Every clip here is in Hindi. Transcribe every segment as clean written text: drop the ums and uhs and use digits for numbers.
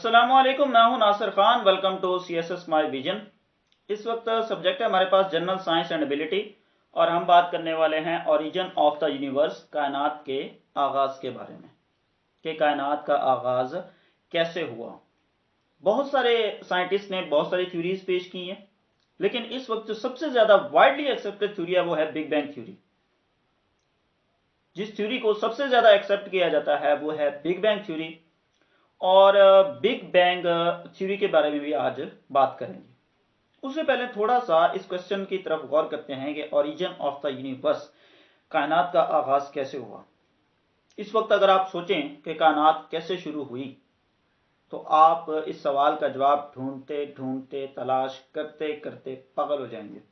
अस्सलामुअलैकुम, मैं हूं Nasir Khan. Welcome to CSS my vision. इस वक्त सब्जेक्ट है हमारे पास जनरल साइंस एंड एबिलिटी, और हम बात करने वाले हैं ओरिजिन ऑफ द यूनिवर्स, कायनात के आगाज के बारे में कि कायनात का आगाज कैसे हुआ। बहुत सारे साइंटिस्ट ने बहुत सारी थ्योरीज पेश की हैं, लेकिन इस वक्त जो सबसे ज्यादा वाइडली एक्सेप्टेड थ्योरी है वो है बिग बैंग थ्योरी। जिस थ्योरी को सबसे ज्यादा एक्सेप्ट किया जाता है वो है बिग बैंग थ्योरी, और बिग बैंग थ्योरी के बारे में भी आज बात करेंगे। उससे पहले थोड़ा सा इस क्वेश्चन की तरफ गौर करते हैं कि ओरिजिन ऑफ द यूनिवर्स, कायनात का आगाज कैसे हुआ। इस वक्त अगर आप सोचें कि कायनात कैसे शुरू हुई, तो आप इस सवाल का जवाब ढूंढते ढूंढते, तलाश करते करते पागल हो जाएंगे।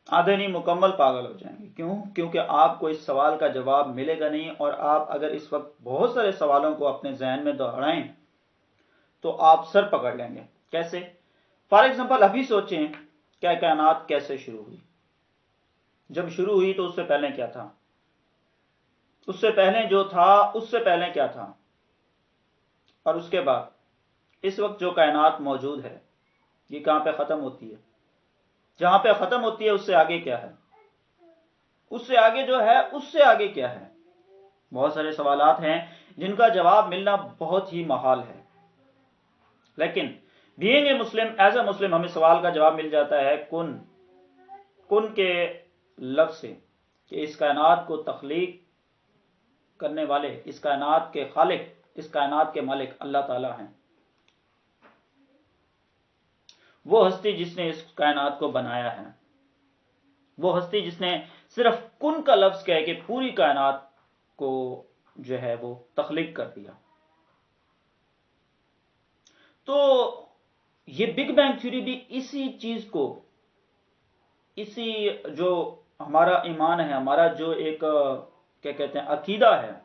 आधे नहीं, मुकम्मल पागल हो जाएंगे। क्यों? क्योंकि आपको इस सवाल का जवाब मिलेगा नहीं, और आप अगर इस वक्त बहुत सारे सवालों को अपने जहन में दोहराएं तो आप सर पकड़ लेंगे। कैसे? फॉर एग्जाम्पल, अभी सोचें क्या कायनात कैसे शुरू हुई। जब शुरू हुई तो उससे पहले क्या था, उससे पहले जो था उससे पहले क्या था, और उसके बाद इस वक्त जो कायनात मौजूद है ये कहां पे खत्म होती है, जहां पे खत्म होती है उससे आगे क्या है, उससे आगे जो है उससे आगे क्या है। बहुत सारे सवालात हैं जिनका जवाब मिलना बहुत ही महाल है, लेकिन being a Muslim, as a मुस्लिम, हमें सवाल का जवाब मिल जाता है कुन कुन के लफ्ज से, कि इस कायनात को तख्लीक करने वाले, इस कायनात के खालिक, इस कायनात के मालिक अल्लाह ताला हैं। वो हस्ती जिसने इस कायनात को बनाया है, वो हस्ती जिसने सिर्फ कुन का लफ्ज कह के पूरी कायनात को जो है वो तख्लीक कर दिया। तो ये बिग बैंग थ्योरी भी इसी चीज को, इसी जो हमारा ईमान है, हमारा जो एक क्या कहते हैं अकीदा है,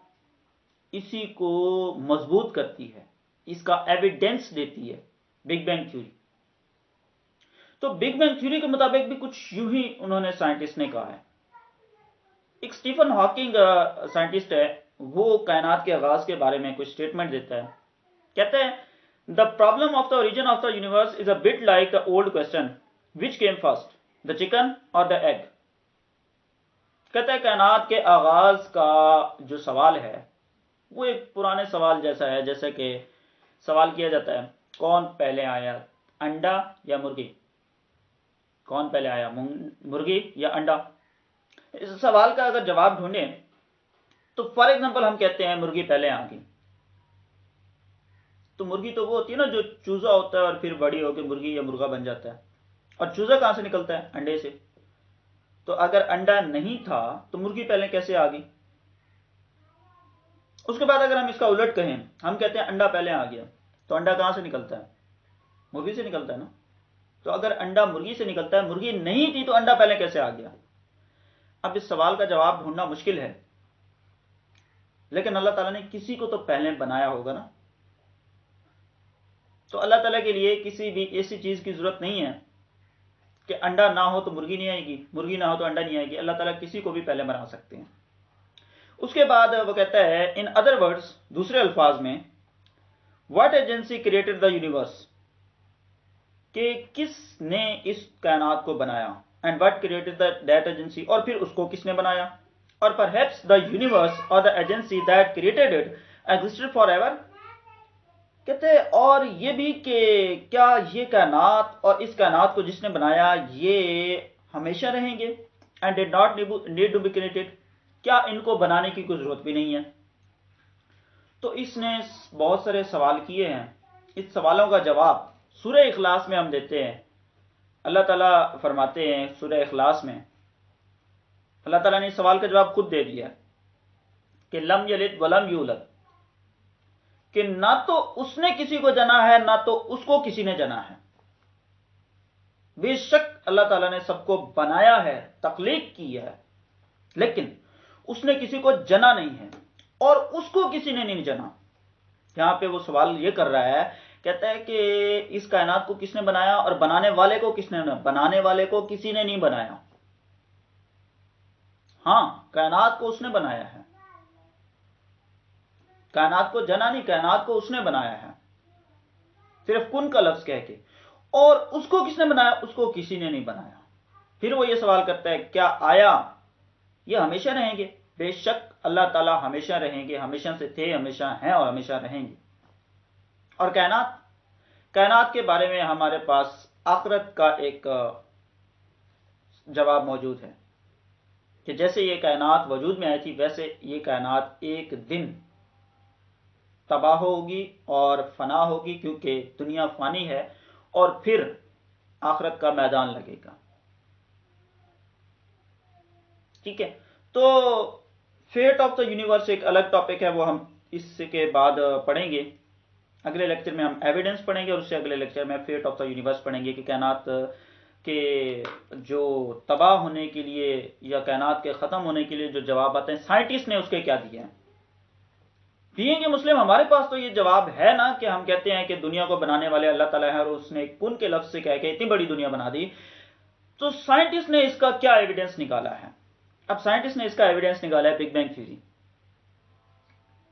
इसी को मजबूत करती है, इसका एविडेंस देती है बिग बैंग थ्योरी। तो बिग बैंग थ्योरी के मुताबिक भी कुछ यूं ही उन्होंने, साइंटिस्ट ने कहा है। एक स्टीफन हॉकिंग साइंटिस्ट है, वो कायनात के आगाज के बारे में कुछ स्टेटमेंट देता है। कहते हैं, the problem of the origin of the universe is a bit like the old question, which came first, the chicken और द एग। कहते हैं कायनात के आगाज का जो सवाल है वो एक पुराने सवाल जैसा है, जैसे कि सवाल किया जाता है कौन पहले आया, अंडा या मुर्गी, कौन पहले आया, मुर्गी या अंडा। इस सवाल का अगर जवाब ढूंढें तो फॉर एग्जांपल हम कहते हैं मुर्गी पहले आ गई। तो मुर्गी तो वो होती है ना जो चूजा होता है और फिर बड़ी होकर मुर्गी या मुर्गा बन जाता है, और चूजा कहां से निकलता है? अंडे से। तो अगर अंडा नहीं था तो मुर्गी पहले कैसे आ गई? उसके बाद अगर हम इसका उलट कहें, हम कहते हैं अंडा पहले आ गया, तो अंडा कहां से निकलता है? मुर्गी से निकलता है ना। तो अगर अंडा मुर्गी से निकलता है, मुर्गी नहीं थी तो अंडा पहले कैसे आ गया? अब इस सवाल का जवाब ढूंढना मुश्किल है, लेकिन अल्लाह ताला ने किसी को तो पहले बनाया होगा ना। तो अल्लाह ताला के लिए किसी भी ऐसी चीज की जरूरत नहीं है कि अंडा ना हो तो मुर्गी नहीं आएगी, मुर्गी ना हो तो अंडा नहीं आएगी। अल्लाह ताला किसी को भी पहले बना सकते हैं। उसके बाद वो कहता है, इन अदर वर्ड्स, दूसरे अल्फाज में, what agency created the universe, कि किसने इस कायनात को बनाया, and what created that agency, और फिर उसको किसने बनाया, और परहैप्स द यूनिवर्स और the agency that created it existed for ever. कहते हैं और ये भी कि क्या ये कायनात और इस कायनात को जिसने बनाया ये हमेशा रहेंगे, and did not need to be created, क्या इनको बनाने की कोई जरूरत भी नहीं है। तो इसने बहुत सारे सवाल किए हैं। इस सवालों का जवाब सूरह इखलास में हम देते हैं। अल्लाह ताला फरमाते हैं सूरह इखलास में, अल्लाह ताला ने इस सवाल का जवाब खुद दे दिया कि लम यलिद वलम यूलद, कि ना तो उसने किसी को जना है ना तो उसको किसी ने जना है। बेशक अल्लाह ताला ने सबको बनाया है, तख्लीक की है, लेकिन उसने किसी को जना नहीं है और उसको किसी ने नहीं जना। यहां पे वो सवाल ये कर रहा है, कहता है कि इस कायनात को किसने बनाया और बनाने वाले को किसने, बनाने वाले को किसी ने नहीं बनाया। हां, कायनात को उसने बनाया है, कायनात को जना नहीं, कायनात को उसने बनाया है, सिर्फ कुन का लफ्ज कह के। और उसको किसने बनाया? उसको किसी ने नहीं बनाया। फिर वो ये सवाल करता है, क्या आया ये हमेशा रहेंगे? बेशक अल्लाह ताला हमेशा रहेंगे, हमेशा से थे, हमेशा हैं और हमेशा रहेंगे। और कायनात, कायनात के बारे में हमारे पास आखिरत का एक जवाब मौजूद है कि जैसे ये कायनात वजूद में आई थी, वैसे ये कायनात एक दिन तबाह होगी और फना होगी, क्योंकि दुनिया फानी है, और फिर आखिरत का मैदान लगेगा। ठीक है, तो फेट ऑफ द यूनिवर्स एक अलग टॉपिक है, वो हम इसके बाद पढ़ेंगे। अगले लेक्चर में हम एविडेंस पढ़ेंगे, और उससे अगले लेक्चर में फेट ऑफ द यूनिवर्स पढ़ेंगे कि कायनात के जो तबाह होने के लिए या कायनात के ख़त्म होने के लिए जो जवाब आते हैं, साइंटिस्ट ने उसके क्या दिए हैं। बीइंग ए मुस्लिम हमारे पास तो ये जवाब है ना, कि हम कहते हैं कि दुनिया को बनाने वाले अल्लाह ताला है, और उसने कुन के लफ्ज से कह के इतनी बड़ी दुनिया बना दी। तो साइंटिस्ट ने इसका क्या एविडेंस निकाला है? अब साइंटिस्ट ने इसका एविडेंस निकाला है बिग बैंग थ्योरी।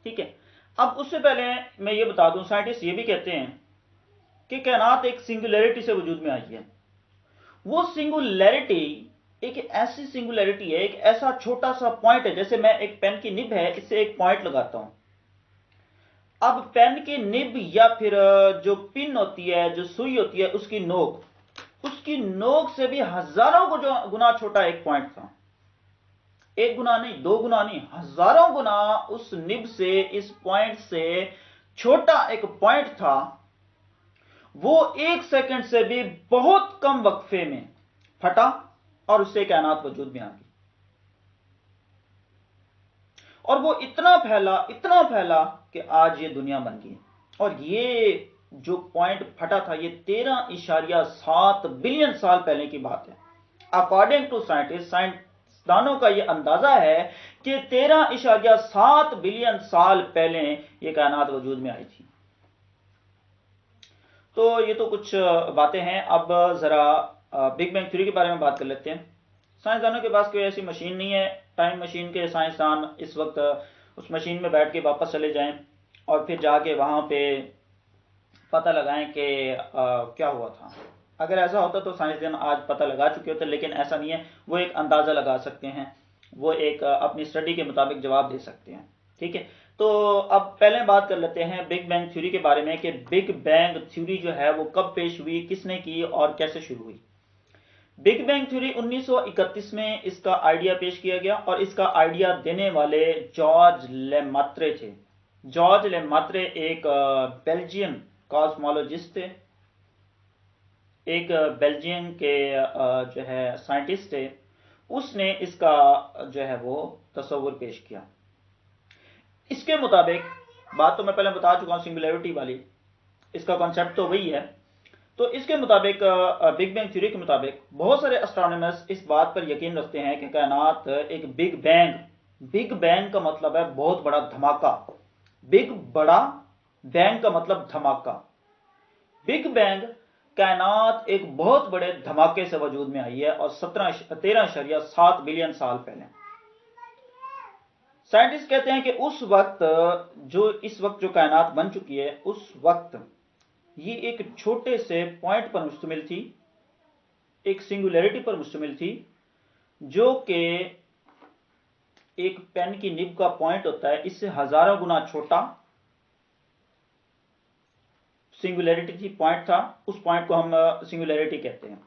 ठीक है, अब उससे पहले मैं ये बता दूं, साइंटिस्ट ये भी कहते हैं कि कायनात एक सिंगुलैरिटी से वजूद में आई है। वो सिंगुलैरिटी एक ऐसी सिंगुलैरिटी है, एक ऐसा छोटा सा पॉइंट है, जैसे मैं एक पेन की निब है, इससे एक पॉइंट लगाता हूं। अब पेन की निब या फिर जो पिन होती है, जो सुई होती है, उसकी नोक से भी हजारों गुना छोटा एक पॉइंट था। एक गुना नहीं, दो गुना नहीं, हजारों गुना उस निब से, इस पॉइंट से छोटा एक पॉइंट था। वो 1 सेकंड से भी बहुत कम वक्फे में फटा और उससे कायनात वजूद में आ गई। और वो इतना फैला कि आज ये दुनिया बन गई। और ये जो पॉइंट फटा था, ये 13.7 बिलियन साल पहले की बात है। अकॉर्डिंग टू साइंसदानों का ये अंदाजा है कि 13.7 बिलियन साल पहले ये कायनात वजूद में आई थी। तो ये तो कुछ बातें हैं। अब जरा बिग बैंग थ्योरी के बारे में बात कर लेते हैं। साइंसदानों के पास कोई ऐसी मशीन नहीं है, टाइम मशीन के साइंसदान इस वक्त उस मशीन में बैठ के वापस चले जाएं और फिर जाके वहां पे पता लगाएं कि क्या हुआ था। अगर ऐसा होता तो साइंसदान आज पता लगा चुके होते, लेकिन ऐसा नहीं है। वो एक अंदाजा लगा सकते हैं, वो एक अपनी स्टडी के मुताबिक जवाब दे सकते हैं। ठीक है, तो अब पहले बात कर लेते हैं बिग बैंग थ्योरी के बारे में कि बिग बैंग थ्योरी जो है वो कब पेश हुई, किसने की और कैसे शुरू हुई। बिग बैंग थ्योरी 1931 में इसका आइडिया पेश किया गया, और इसका आइडिया देने वाले जॉर्ज लेमात्रे थे। जॉर्ज लेमात्रे एक बेल्जियन कॉस्मोलॉजिस्ट थे, एक बेल्जियम के जो है साइंटिस्ट थे। उसने इसका जो है वो तस्वुर पेश किया। इसके मुताबिक, बात तो मैं पहले बता चुका हूं सिंगुलैरिटी वाली, इसका कॉन्सेप्ट तो वही है। तो इसके मुताबिक, बिग बैंग थ्योरी के मुताबिक, बहुत सारे एस्ट्रोनॉमर्स इस बात पर यकीन रखते हैं कि कायनात एक बिग बैंग का मतलब है बहुत बड़ा धमाका। बिग बड़ा, बैंग का मतलब धमाका। बिग बैंग कायनात एक बहुत बड़े धमाके से वजूद में आई है, और 13.7 बिलियन साल पहले। साइंटिस्ट कहते हैं कि उस वक्त इस वक्त जो कायनात बन चुकी है, उस वक्त ये एक छोटे से पॉइंट पर मुश्तमिल थी, एक सिंगुलैरिटी पर मुश्तमिल थी, जो कि एक पेन की निब का पॉइंट होता है, इससे हजारों गुना छोटा सिंगुलैरिटी थी, पॉइंट था। उस पॉइंट को हम सिंगुलैरिटी कहते हैं।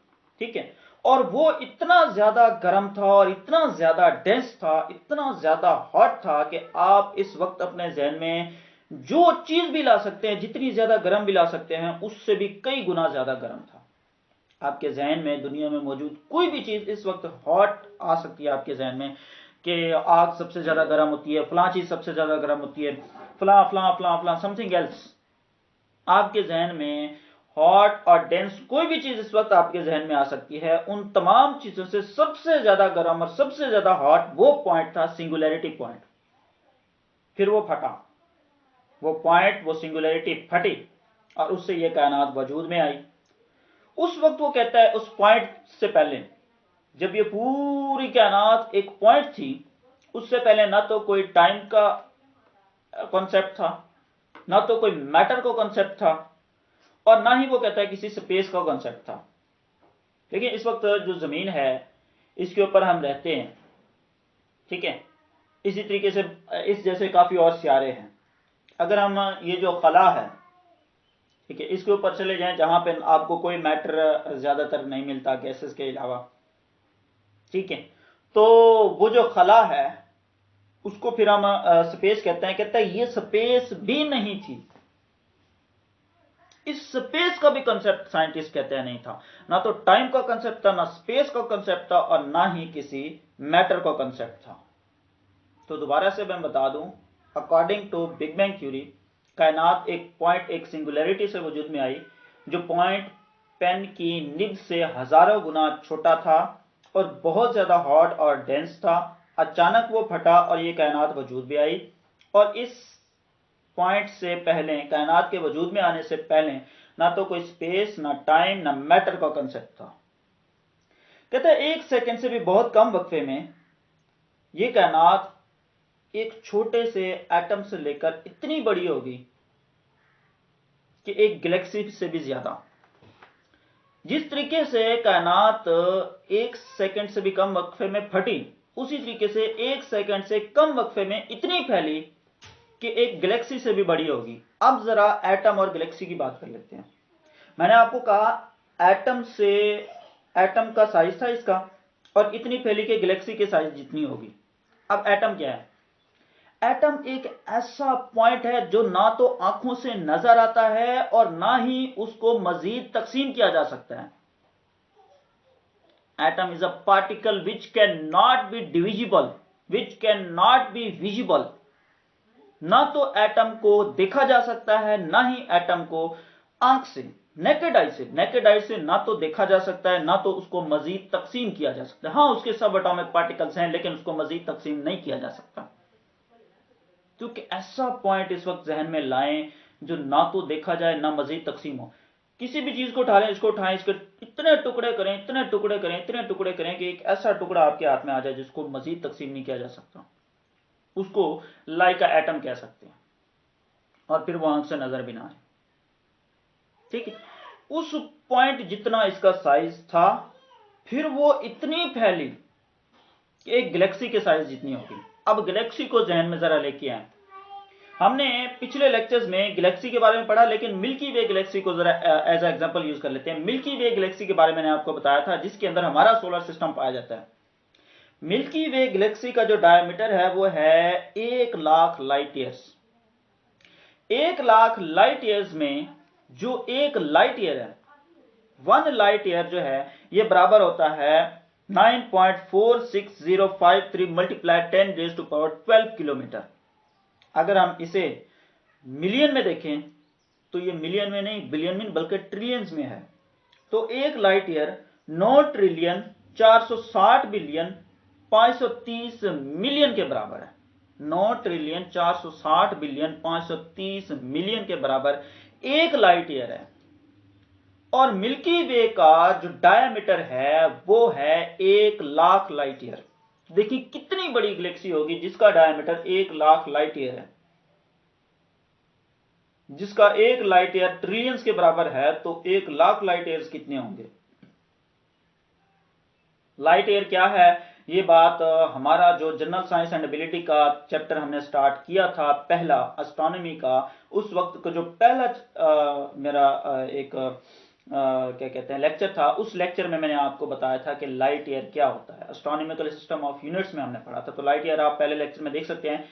ठीक है, और वो इतना ज्यादा गर्म था और इतना ज्यादा डेंस था, इतना ज्यादा हॉट था कि आप इस वक्त अपने जहन में जो चीज भी ला सकते हैं, जितनी ज्यादा गर्म भी ला सकते हैं, उससे भी कई गुना ज्यादा गर्म था। आपके जहन में दुनिया में मौजूद कोई भी चीज इस वक्त हॉट आ सकती है आपके जहन में, कि आग सबसे ज्यादा गर्म होती है, फलां चीज सबसे ज्यादा गर्म होती है, फलां फलां फलां फलां समथिंग एल्स। आपके जहन में हॉट और डेंस कोई भी चीज इस वक्त आपके जहन में आ सकती है। उन तमाम चीजों से सबसे ज्यादा गर्म और सबसे ज्यादा हॉट वो पॉइंट था, सिंगुलैरिटी पॉइंट। फिर वो फटा, वो पॉइंट, वो सिंगुलैरिटी फटी, और उससे ये कायनात वजूद में आई। उस वक्त वो कहता है, उस पॉइंट से पहले, जब ये पूरी कायनात एक पॉइंट थी, उससे पहले ना तो कोई टाइम का कॉन्सेप्ट था, ना तो कोई मैटर का कॉन्सेप्ट था, और ना ही वो कहता है किसी स्पेस का कॉन्सेप्ट था। देखिए इस वक्त जो जमीन है इसके ऊपर हम रहते हैं, ठीक है, इसी तरीके से इस जैसे काफी और सियारे हैं। अगर हम ये जो खला है, ठीक है, इसके ऊपर चले जाएं जहां पे आपको कोई मैटर ज्यादातर नहीं मिलता गैसेस के अलावा, ठीक है, तो वो जो खला है उसको फिर हम स्पेस कहते हैं ये स्पेस भी नहीं थी। इस स्पेस का भी कंसेप्ट साइंटिस्ट कहते हैं नहीं था, ना तो टाइम का कंसेप्ट था, ना स्पेस का कंसेप्ट था, और ना ही किसी मैटर का कंसेप्ट था। तो दोबारा से मैं बता दूं, according to big bang theory, कायनात एक पॉइंट, एक सिंगुलरिटी से वजूद में आई, जो पॉइंट पेन की निब से हजारों गुना छोटा था और बहुत ज्यादा हॉट और डेंस था। अचानक वो फटा और ये कायनात वजूद में आई। और इस पॉइंट से पहले, कायनात के वजूद में आने से पहले, ना तो कोई स्पेस, ना टाइम, ना मैटर का कंसेप्ट था। कहते हैं 1 सेकंड से भी बहुत कम वक्फे में ये कायनात एक छोटे से एटम से लेकर इतनी बड़ी होगी कि एक गैलेक्सी से भी ज्यादा। जिस तरीके से कायनात 1 सेकंड से भी कम वक्फे में फटी, उसी तरीके से 1 सेकंड से कम वक्फे में इतनी फैली कि एक गैलेक्सी से भी बड़ी होगी। अब जरा एटम और गैलेक्सी की बात कर लेते हैं। मैंने आपको कहा एटम से, एटम का साइज था इसका, और इतनी फैली कि गैलेक्सी के साइज जितनी होगी। अब एटम क्या है? एटम एक ऐसा पॉइंट है जो ना तो आंखों से नजर आता है और ना ही उसको मजीद तकसीम किया जा सकता है। Atom is a particle which can not be divisible, which can not be visible. ना तो एटम को देखा जा सकता है, ना ही एटम को आंख से, नेकेड आई से ना तो देखा जा सकता है, ना तो उसको मजीद तकसीम किया जा सकता है। हाँ, उसके सब एटॉमिक पार्टिकल्स हैं, लेकिन उसको मजीद तकसीम नहीं किया जा सकता। क्योंकि ऐसा पॉइंट इस वक्त जहन में लाएं जो ना तो देखा जाए, ना मजीद तकसीम हो। किसी भी चीज को उठा लें, इसको उठाएं, इसके इतने टुकड़े करें, इतने टुकड़े करें, इतने टुकड़े करें कि एक ऐसा टुकड़ा आपके हाथ में आ जाए जिसको मजीद तकसीम नहीं किया जा सकता। उसको लाइक एटम कह सकते हैं, और फिर वो आंख से नजर भी ना आए, ठीक है। उस पॉइंट जितना इसका साइज था, फिर वो इतनी फैली कि एक गैलेक्सी के साइज जितनी होगी। अब गैलेक्सी को जहन में जरा लेके आए। हमने पिछले लेक्चर्स में गैलेक्सी के बारे में पढ़ा, लेकिन मिल्की वे गैलेक्सी को जरा एज एग्जांपल यूज कर लेते हैं। मिल्की वे गैलेक्सी के बारे में मैंने आपको बताया था, जिसके अंदर हमारा सोलर सिस्टम पाया जाता है। मिल्की वे गैलेक्सी का जो डायमीटर है वो है 1,00,000 लाइट ईयर्स। 1,00,000 लाइट ईयर्स में जो एक लाइट ईयर है, 1 लाइट ईयर जो है, ये बराबर होता है 9.46053 मल्टीप्लाई 10⁻12 किलोमीटर। अगर हम इसे मिलियन में देखें तो ये मिलियन में नहीं, बिलियन में, बल्कि ट्रिलियंस में है। तो एक लाइट ईयर 9,460,530,000,000 के बराबर है। 9,460,530,000,000 के बराबर एक लाइट ईयर है। और मिल्की वे का जो डायमीटर है वो है 1,00,000 लाइट ईयर। देखिए कितनी बड़ी गैलेक्सी होगी जिसका डायमीटर 1,00,000 लाइट ईयर है। जिसका एक लाइट ईयर ट्रिलियंस के बराबर है, तो 1,00,000 लाइट ईयर्स कितने होंगे? लाइट ईयर क्या है, ये बात हमारा जो जनरल साइंस एंड एबिलिटी का चैप्टर हमने स्टार्ट किया था पहला, एस्ट्रोनॉमी का, उस वक्त का जो पहला मेरा एक क्या कहते हैं लेक्चर था, उस लेक्चर में मैंने आपको बताया था कि लाइट ईयर क्या होता है। एस्ट्रोनॉमिकल सिस्टम ऑफ यूनिट्स में हमने पढ़ा था। तो लाइट ईयर आप पहले लेक्चर में देख सकते हैं।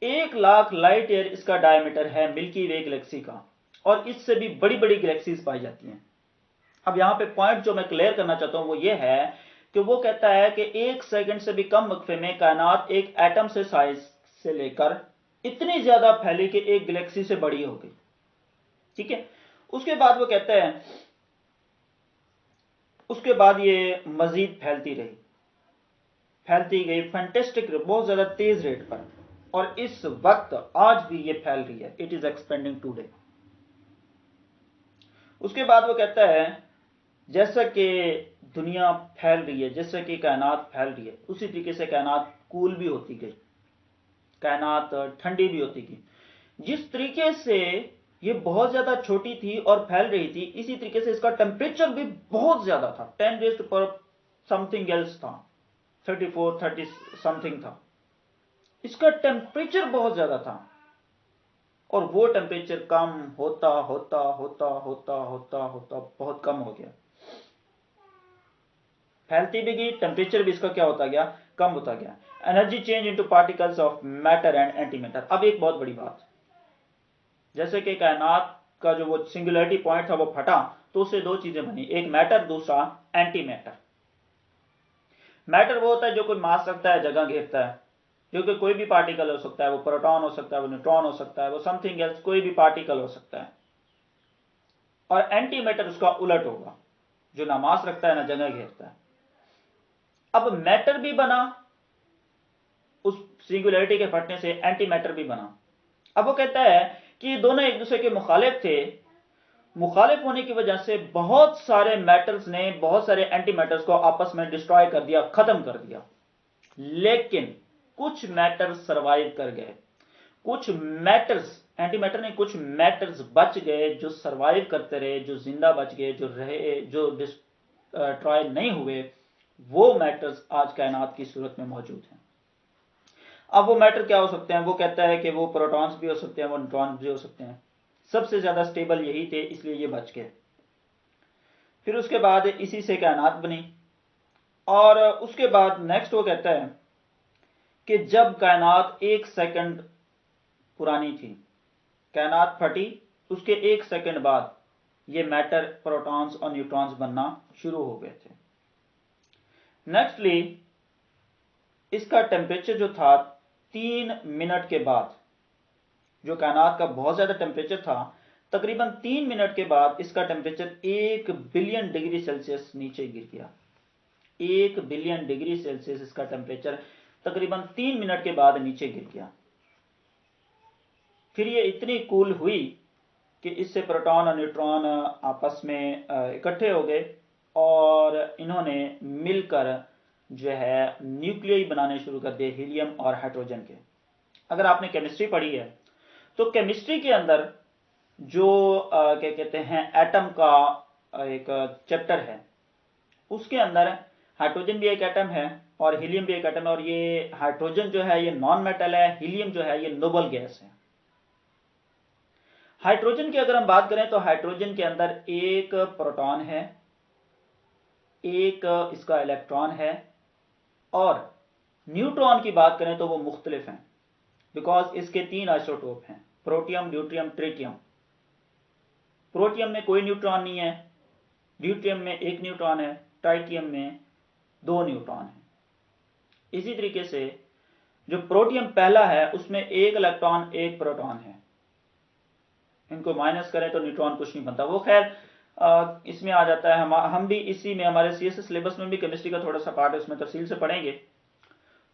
1,00,000 लाइट ईयर इसका डायमीटर है मिल्की वे गैलेक्सी का, और इससे भी बड़ी बड़ी गैलेक्सीज पाई जाती हैं। अब यहां पे पॉइंट जो मैं क्लियर करना चाहता हूं वो ये है कि वो कहता है कि 1 सेकंड से भी कम वक्फे में कायनात एक एटम से साइज से लेकर इतनी ज्यादा फैली कि एक गैलेक्सी से बड़ी हो गई, ठीक है। उसके बाद वो कहता है, उसके बाद ये मजीद फैलती रही, फैलती गई फैंटेस्टिक, बहुत ज्यादा तेज रेट पर, और इस वक्त आज भी ये फैल रही है। It is expanding today. उसके बाद वो कहता है जैसा कि दुनिया फैल रही है, जैसे कि कायनात फैल रही है, उसी तरीके से कायनात कूल भी होती गई, कायनात ठंडी भी होती गई। जिस तरीके से ये बहुत ज्यादा छोटी थी और फैल रही थी, इसी तरीके से इसका टेम्परेचर भी बहुत ज्यादा था, 10 रेज़्ड पर समथिंग एल्स था, 34 30 समथिंग था। इसका टेम्परेचर बहुत ज्यादा था और वो टेम्परेचर कम होता होता होता होता होता होता बहुत कम हो गया, फैलती भी गई, टेम्परेचर भी इसका क्या होता गया, कम होता गया। Energy change into particles of matter and anti matter. अब एक बहुत बड़ी बात, जैसे कि कायनात का जो वो सिंगुलरिटी पॉइंट था वो फटा, तो उससे दो चीजें बनी, एक मैटर, दूसरा एंटी मैटर। मैटर वो होता है जो कोई मास रखता है, जगह घेरता है, जो कि कोई भी पार्टिकल हो सकता है, वो प्रोटॉन हो सकता है, वो न्यूट्रॉन हो सकता है, वो समथिंग एल्स, कोई भी पार्टिकल हो सकता है। और एंटी मैटर उसका उलट होगा, जो ना मास रखता है ना जगह घेरता है। अब मैटर भी बना, उस सिंगुलरिटी के फटने से एंटी मैटर भी बना। अब वो कहता है कि दोनों एक दूसरे के मुखालिफ थे, मुखालिफ होने की वजह से बहुत सारे मेटल्स ने बहुत सारे एंटी मेटल्स को आपस में डिस्ट्रॉय कर दिया, खत्म कर दिया। लेकिन कुछ मैटर्स सरवाइव कर गए, कुछ मैटर्स, एंटी मैटर ने कुछ मैटर्स बच गए, जो सरवाइव करते रहे, जो जिंदा बच गए, जो रहे, जो डिस्ट्रॉय नहीं हुए। वो मैटर्स आज कायनात की सूरत में मौजूद हैं। अब वो मैटर क्या हो सकते हैं, वो कहता है कि वो प्रोटॉन्स भी हो सकते हैं, वो न्यूट्रॉन्स भी हो सकते हैं। सबसे ज्यादा स्टेबल यही थे, इसलिए ये बच गए। फिर उसके बाद इसी से कायनात बनी। और उसके बाद नेक्स्ट वो कहता है कि जब कायनात 1 सेकंड पुरानी थी, कायनात फटी, उसके 1 सेकंड बाद ये मैटर, प्रोटॉन्स और न्यूट्रॉन्स बनना शुरू हो गए थे। नेक्स्टली इसका टेम्परेचर जो था 3 मिनट के बाद, जो कायनात का बहुत ज्यादा टेम्परेचर था, तकरीबन 3 मिनट के बाद इसका टेम्परेचर 1 बिलियन डिग्री सेल्सियस नीचे गिर गया। 1 बिलियन डिग्री सेल्सियस इसका टेम्परेचर तकरीबन 3 मिनट के बाद नीचे गिर गया। फिर ये इतनी कूल हुई कि इससे प्रोटॉन और न्यूट्रॉन आपस में इकट्ठे हो गए और इन्होंने मिलकर जो है न्यूक्लियस बनाने शुरू कर दिए, हीलियम और हाइड्रोजन के। अगर आपने केमिस्ट्री पढ़ी है तो केमिस्ट्री के अंदर जो क्या कहते हैं एटम का एक चैप्टर है, उसके अंदर हाइड्रोजन भी एक एटम है और हीलियम भी एक एटम है। और ये हाइड्रोजन जो है ये नॉन मेटल है, हीलियम जो है ये नोबल गैस है। हाइड्रोजन की अगर हम बात करें तो हाइड्रोजन के अंदर एक प्रोटॉन है, एक इसका इलेक्ट्रॉन है, और न्यूट्रॉन की बात करें तो वो मुख्तलिफ हैं, बिकॉज इसके 3 आइसोटोप हैं, प्रोटियम, ड्यूट्रियम, ट्रिटियम। प्रोटियम में कोई न्यूट्रॉन नहीं है, ड्यूट्रियम में 1 न्यूट्रॉन है, ट्राइटियम में 2 न्यूट्रॉन है। इसी तरीके से जो प्रोटियम पहला है उसमें 1 इलेक्ट्रॉन 1 प्रोटॉन है, इनको माइनस करें तो न्यूट्रॉन कुछ नहीं बनता। वो खैर इसमें आ जाता है, हम भी इसी में हमारे सीएसएस सिलेबस में भी केमिस्ट्री का थोड़ा सा पार्ट है, उसमें तफसील से पढ़ेंगे।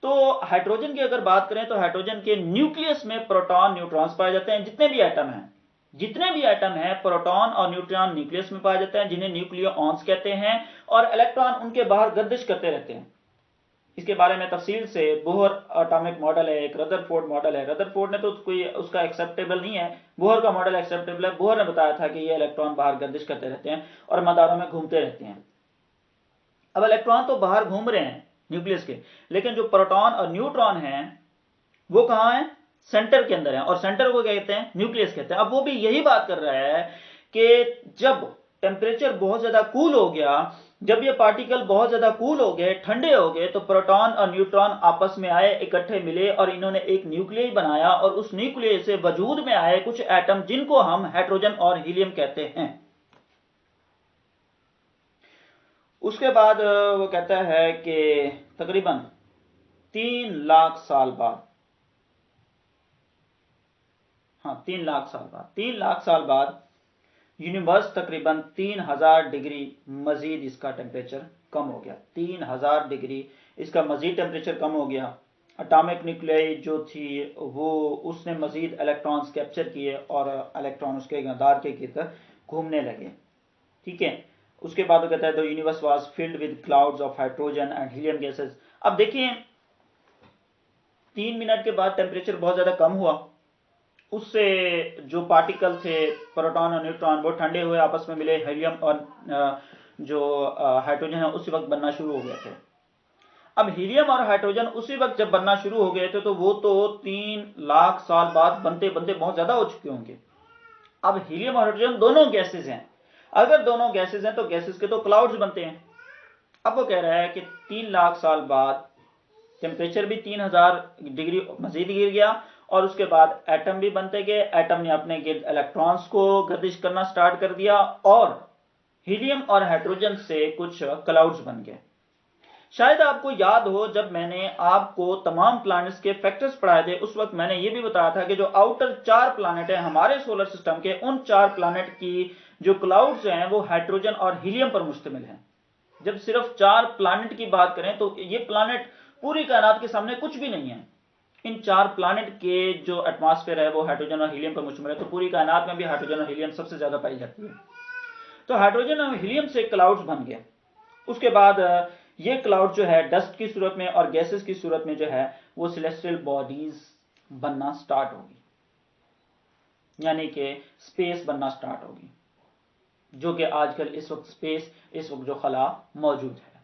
तो हाइड्रोजन की अगर बात करें तो हाइड्रोजन के न्यूक्लियस में प्रोटॉन न्यूट्रॉन्स पाए जाते हैं। जितने भी एटम हैं, जितने भी एटम हैं, प्रोटॉन और न्यूट्रॉन न्यूक्लियस में पाए जाते हैं, जिन्हें न्यूक्लियोन्स कहते हैं, और इलेक्ट्रॉन उनके बाहर गर्दिश करते रहते हैं। इसके बारे में तफसील से बोहर एटॉमिक मॉडल है, एक रदरफोर्ड मॉडल है। रदरफोर्ड ने तो कोई उसका एक्सेप्टेबल नहीं है, बोहर का मॉडल एक्सेप्टेबल है। बोहर ने बताया था कि ये इलेक्ट्रॉन बाहर गर्दिश करते रहते हैं और मदारों में घूमते रहते हैं। अब इलेक्ट्रॉन तो बाहर घूम रहे हैं न्यूक्लियस के, लेकिन जो प्रोटॉन और न्यूट्रॉन हैं वो कहां है, सेंटर के अंदर है, और सेंटर को क्या कहते हैं, न्यूक्लियस कहते हैं। अब वो भी यही बात कर रहा है कि जब टेम्परेचर बहुत ज्यादा कूल हो गया, जब ये पार्टिकल बहुत ज्यादा कूल हो गए, ठंडे हो गए, तो प्रोटॉन और न्यूट्रॉन आपस में आए, इकट्ठे मिले और इन्होंने एक न्यूक्लियस बनाया, और उस न्यूक्लियस से वजूद में आए कुछ एटम जिनको हम हाइड्रोजन और हीलियम कहते हैं। उसके बाद वो कहता है कि तकरीबन 3 लाख साल बाद, हाँ 3 लाख साल बाद यूनिवर्स तकरीबन 3000 डिग्री मजीद इसका टेम्परेचर कम हो गया। 3000 डिग्री इसका मजीद टेम्परेचर कम हो गया। एटॉमिक न्यूक्लियाई जो थी वो उसने मजीद इलेक्ट्रॉन्स कैप्चर किए और इलेक्ट्रॉन उसके मदार के गिरकर घूमने लगे। ठीक है, उसके बाद वो कहता है the universe was filled with clouds of hydrogen and helium gases. अब देखिए 3 मिनट के बाद टेम्परेचर बहुत ज्यादा कम हुआ, उससे जो पार्टिकल थे प्रोटॉन और न्यूट्रॉन वो ठंडे हुए आपस में मिले, हीलियम और जो हाइड्रोजन है उसी वक्त बनना शुरू हो गए थे। अब हीलियम और हाइड्रोजन उसी वक्त जब बनना शुरू हो गए थे तो वो तो 3 लाख साल बाद बनते बनते बहुत ज्यादा हो चुके होंगे। अब हीलियम और हाइड्रोजन दोनों गैसेज हैं, अगर दोनों गैसेज हैं तो गैसेज के तो क्लाउड्स बनते हैं। अब वो कह रहा है कि 3 लाख साल बाद टेम्परेचर भी 3000 डिग्री मजीद गिर गया और उसके बाद एटम भी बनते गए, एटम ने अपने गिर्द इलेक्ट्रॉन्स को गर्दिश करना स्टार्ट कर दिया और हीलियम और हाइड्रोजन से कुछ क्लाउड्स बन गए। शायद आपको याद हो जब मैंने आपको तमाम प्लैनेट्स के फैक्टर्स पढ़ाए थे उस वक्त मैंने ये भी बताया था कि जो आउटर 4 प्लैनेट हैं हमारे सोलर सिस्टम के, उन 4 प्लैनेट की जो क्लाउड्स हैं वो हाइड्रोजन और हीलियम पर मुश्तमिल हैं। जब सिर्फ 4 प्लैनेट की बात करें तो ये प्लैनेट पूरी कायनात के सामने कुछ भी नहीं है। इन 4 प्लैनेट के जो एटमॉस्फेयर है वो हाइड्रोजन और हीलियम पर मुश्तमिल है, तो पूरी कायनात में भी हाइड्रोजन और हीलियम सबसे ज्यादा पाई जाती है। तो हाइड्रोजन और हीलियम से क्लाउड्स बन गए। उसके बाद ये क्लाउड जो है डस्ट की सूरत में और गैसेस की सूरत में जो है वो सेलेस्टियल बॉडीज बनना स्टार्ट होगी, यानी कि स्पेस बनना स्टार्ट होगी, जो कि आजकल इस वक्त स्पेस, इस वक्त जो खला मौजूद है।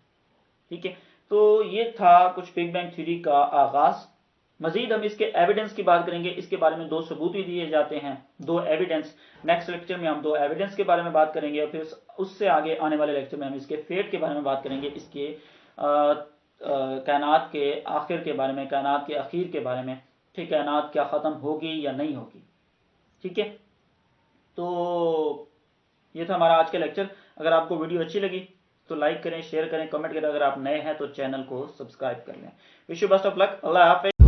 ठीक है, तो ये था कुछ बिग बैंग थ्योरी का आगाज। मजीद हम इसके एविडेंस की बात करेंगे, इसके बारे में 2 सबूत भी दिए जाते हैं, 2 एविडेंस। नेक्स्ट लेक्चर में हम 2 एविडेंस के बारे में बात करेंगे और फिर उससे आगे आने वाले लेक्चर में हम इसके फेट के बारे में बात करेंगे, इसके कायनात के आखिर के बारे में, कायनात के आखिर के बारे में। ठीक, कायनात क्या ख़त्म होगी या नहीं होगी। ठीक है, तो ये था हमारा आज का लेक्चर। अगर आपको वीडियो अच्छी लगी तो लाइक करें, शेयर करें, कमेंट करें। अगर आप नए हैं तो चैनल को सब्सक्राइब कर लें। Wish you best of luck. अल्लाह हाफिज़।